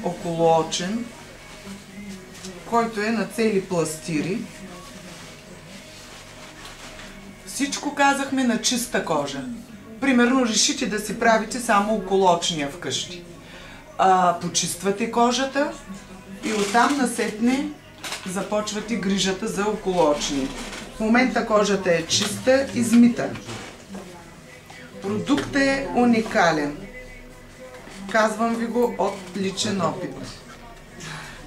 околоочен, който е на цели пластири. Всичко казахме на чиста кожа. Примерно решите да си правите само околоочния вкъщи. Почиствате кожата и оттам насетне започвате грижата за околоочния. В момента кожата е чиста, измита. Продуктът е уникален. Казвам ви го от личен опит.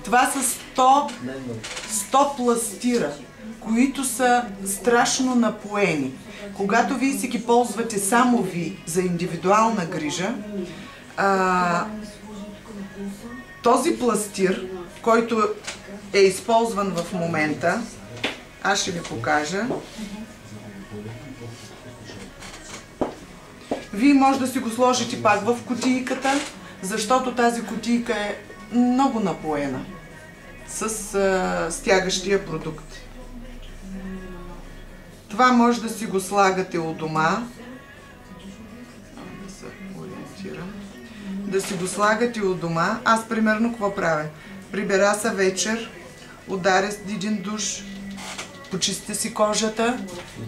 Това са 100 пластира, които са страшно напоени. Когато вие си ги ползвате само ви за индивидуална грижа, този пластир, който е използван в момента, аз ще ви покажа. Вие може да си го сложите пак в кутийката, защото тази кутийка е много напоена с стягащия продукт. Това може да си го слагате у дома. Да се ориентирам. Да си го слагате у дома. Аз примерно какво правя? Прибера се вечер, ударя с един душ, почисти си кожата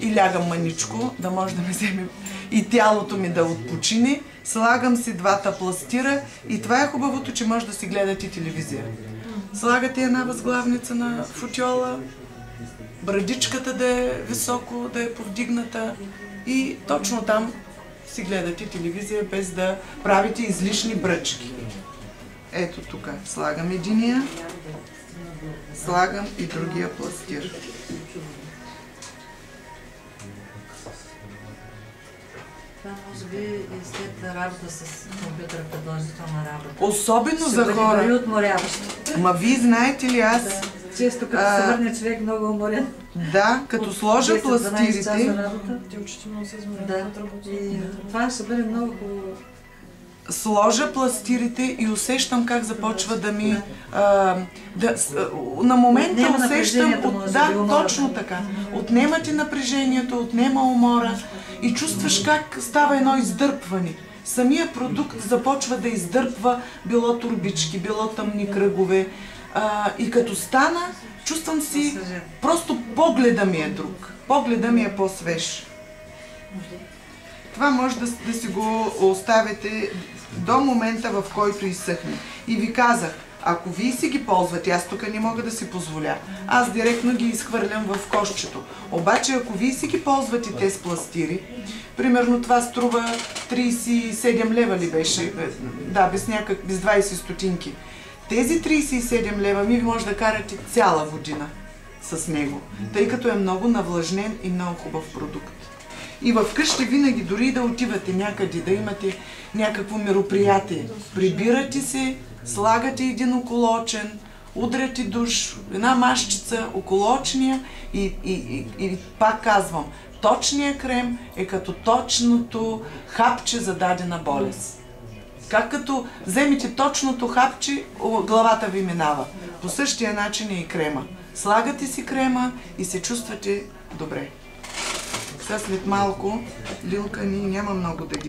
и лягам маничко, да може да ме вземе и тялото ми да отпочине. Слагам си двата пластира и това е хубавото, че може да си гледате телевизия. Слагате една възглавница на футьола, брадичката да е високо, да е повдигната и точно там си гледате телевизия, без да правите излишни бръчки. Ето тук слагам единия, слагам и другия пластир. Това може би и след работа с компютъра, продължителна работа. Особено за хора. Ще бъде отморяващо. Ма вие знаете ли аз... Да. Често като се върне човек много уморен. Да, като сложа пластирите... Ти очите много се изморят. Да. И това ще бъде много хубаво. Сложа пластирите и усещам как започва да ми... на момента усещам... Да, точно така. Отнема ти напрежението, отнема умора и чувстваш как става едно издърпване. Самия продукт започва да издърпва било турбички, било тъмни кръгове. И като стана, чувствам си... Просто погледа ми е друг. Погледа ми е по-свеж. Това може да си го оставите до момента, в който изсъхне. И ви казах, ако вие си ги ползвате, аз тук не мога да си позволя. Аз директно ги изхвърлям в кошчето. Обаче, ако вие си ги ползвате тези пластири, примерно това струва 37 лева ли беше? Да, без 20 стотинки. Тези 37 лева ми може да карате цяла година с него, тъй като е много навлажнен и много хубав продукт. И вкъщи винаги, дори да отивате някъде, да имате някакво мероприятие, прибирате се, слагате един околоочен, удряте душ, една машчица, околоочния и пак казвам, точният крем е като точното хапче за дадена болест. Как като вземете точното хапче, главата ви минава. По същия начин е и крема. Слагате си крема и се чувствате добре. Сега след малко, Лилка ни няма много да ги